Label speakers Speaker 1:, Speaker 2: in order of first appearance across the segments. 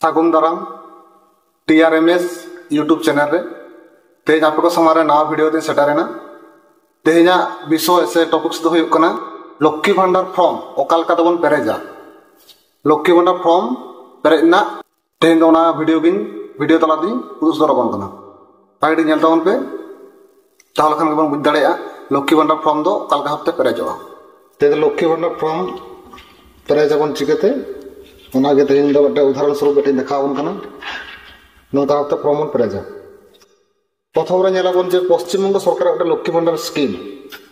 Speaker 1: सागुन दाराम TRMS YouTube channel रे तेज आप को समारे नवा वीडियो दिन सेटारेना तेजा विषय से टॉपिक्स दो हुयुक कना लक्ष्मी भंडार फॉर्म ओकाल का तबन पेरेजा लक्ष्मी भंडार फॉर्म पेरेना तेज दोना वीडियो तला दी उदुस दरबन कना पाइडी नेल तबन पे ताहल खान गबन बुझ दाड़ेया लक्ष्मी भंडार फॉर्म दो ओकाल का हफ्ते पेरेजवा तेज लक्ष्मी भंडार फॉर्म पेरेजाबन चिकेते ओना गे तेज दो बटे उदाहरण स्वरूप बटे देखावन कना नोता हफ्ते फॉर्म पेरेजा प्रथम रे नेलाबन जे पश्चिम बंग सरकार एक लक्ष्मी भंडार स्कीम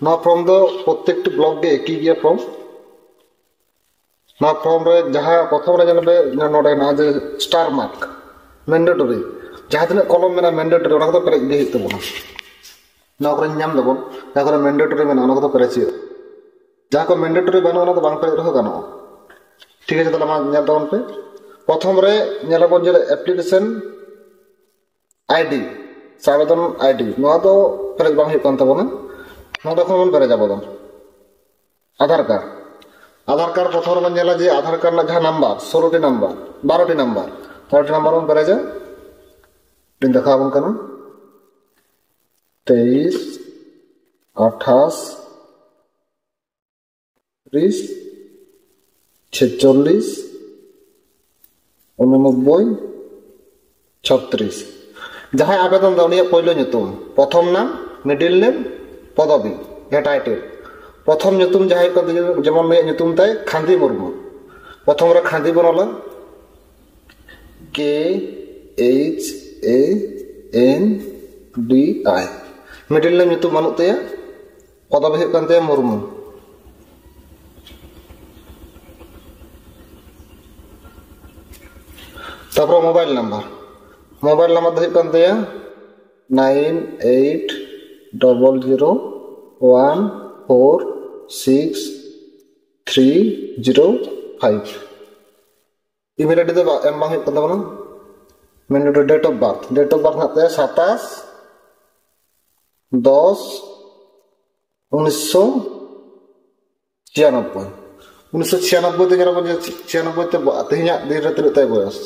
Speaker 1: ना फॉर्म दो प्रत्येक ब्लॉक गे एक ही फॉर्म ना फॉर्म रे जहां प्रथम रे नेलबे नोडे ना जे स्टार मार्क मैंडेटरी जहां तने कॉलम मेना मैंडेटरी ओना को पेरेज गे हित बना ना करे नाम दबन जहां करे मैंडेटरी मेना ओना को पेरेज जहां को मैंडेटरी बनो ओना को बांग पेरेज रहो गानो ठीक है तला मा नेल दबन पे प्रथम रे नेलाबन जे एप्लीकेशन आईडी सावेदन आईडी नोआ तो पेरेज बांग हित कान तबना नोडे खन पेरेज आबदन आधार कार्ड प्रथम रे नेला जे आधार कार्ड ना जहां number 16 T number 12 T number 13 T number में पेरेज दिन देखाबन कना 23 28 30 46 89 36 जहां आवेदन दाउनिया पहिलो nyutum प्रथम नाम मिडिल नेम पदवी या टाइटल प्रथम nyutum जहां को जेमन मे nyutum ताय खांदी मुर्मू प्रथम रे खांदी बनला KHANDI मिडिल नेम nyutum मानु तया पदवी हे कांते मुर्मू तापर मोबाइल नंबर दे कांते 9800146305 ईमेल आईडी दो एम बांग हित तबना मेन डेट ऑफ बर्थ नाते 27/10/1996 ते जरा 96 ते तेहिया दिन रे तिन तय बयस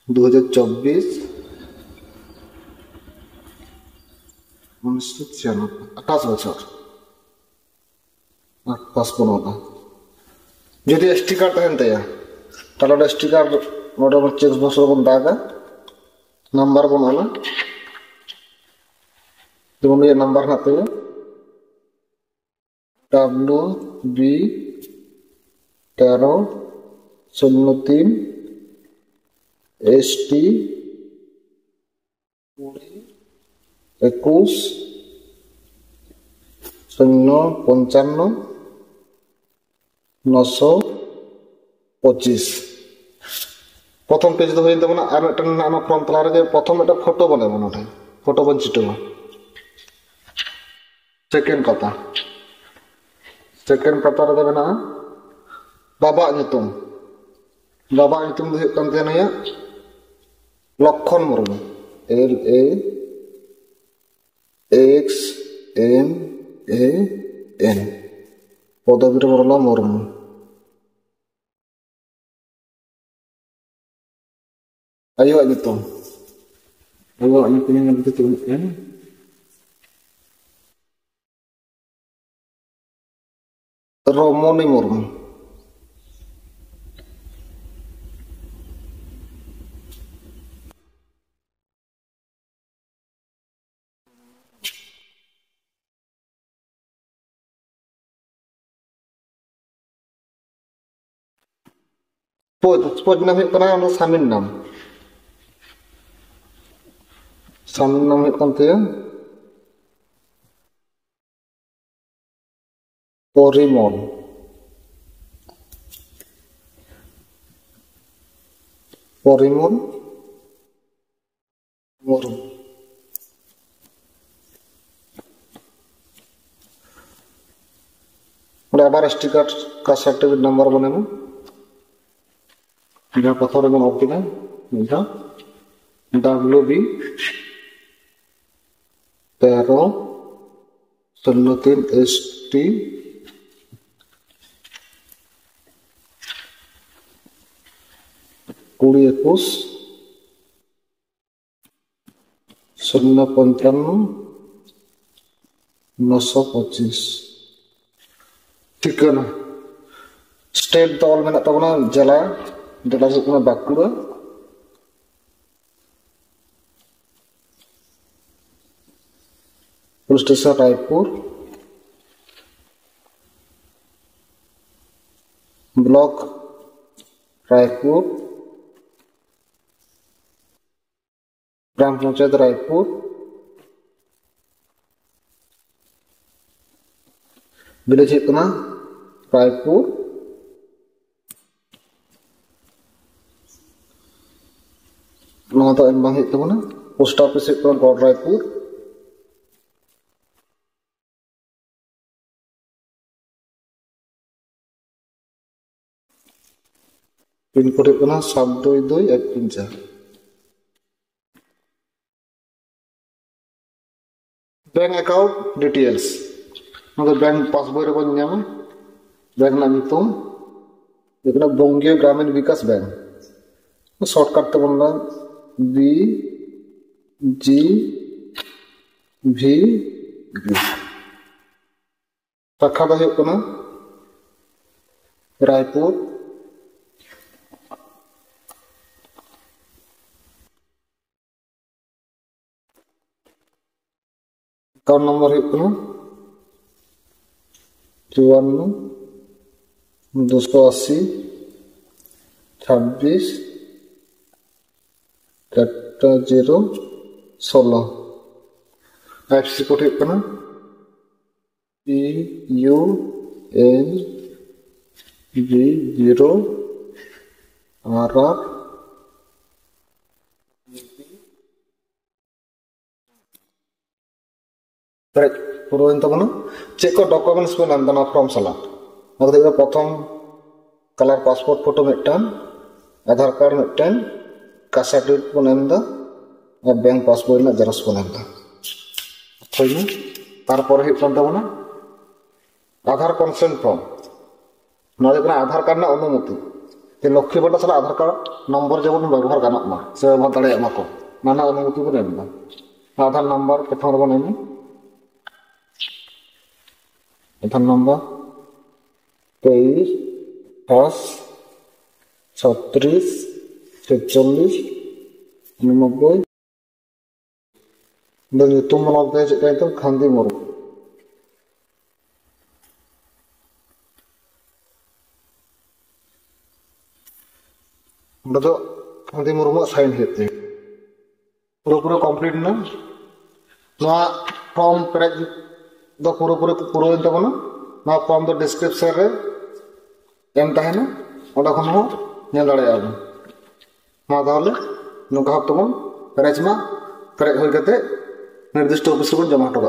Speaker 1: 2024 1996 28 বছর 55 যদি এসটি কার্ড থাকেন তাহলে এসটি কার্ড মোটামুটি 6 বছর কোন দাগা নাম্বার বনানা যেমন এই নাম্বার হাতে WB 1303 ST 21 055 925 प्रथम पेज तो होई तबना आर एकटा नाना फॉर्म तला रे प्रथम एकटा फोटो बनाबो नोटे फोटो बन चिटो सेकंड कथा रे देबना बाबा nyutum दो कांते नया लक्षण मुर्मू LAXMAN पदवी Barla Murmu ayo nyutum yang begitu Romoni Murmu Spot नाम है कना ono samin नाम है कंते परिमल मुर्मू आबार एसटी कार्ड का सर्टिफिकेट नंबर बनेबो जहाँ पथर बन ऑप्टिना WB 1303 ST 20 21 055 925 ठिकाना स्टेट तो ऑल में तबना जिला जिला से Bankura police station Raipur block Raipur ग्राम panchayat Raipur village Raipur post office Garh Raipur pin code 72215 bank account details bank passbook रे बन नाम बैंक ना नितुम देखना बंगीय ग्रामीण विकास बैंक शॉर्टकट ते बनला बी जी भी शाखा दो होना Raipur account number 54 280 26 016 IFSC code PUNB0RR पूरा तबना चेक को डॉक्यूमेंट्स को नाम दाना फॉर्म सला प्रथम कलर पासपोर्ट फोटो मिटन आधार कार्ड मिटन कास्ट सर्टिफिकेट को नाम दा और बैंक पासबुक ना जेरॉक्स को नाम दा खोइना तार पर हे तबना आधार कंसेंट फॉर्म ना देखना आधार कार्ड ना अनुमति ते लक्ष्मी भांडार साला आधार कार्ड नंबर जेबन व्यवहार गानक मा से व्यवहार दाड़े मा को नाना अनुमति को नाम दा आधार नंबर प्रथम बन नाम आधार नंबर 23 10 36 46 99 तुम मनोते चेक खांदी मुर्मू खांदी मुर्मू साइन होते पूरा कंप्लीट ना फॉर्म पेज दो पूरा तबना फॉर्म दो डिस्क्रिप्शन रे एम तहना ओडा खन हो नेल दाड़े आबो मा ताहले नुका तबन पेज मा पेज होय कते निर्दिष्ट ऑफिस को जमा हटो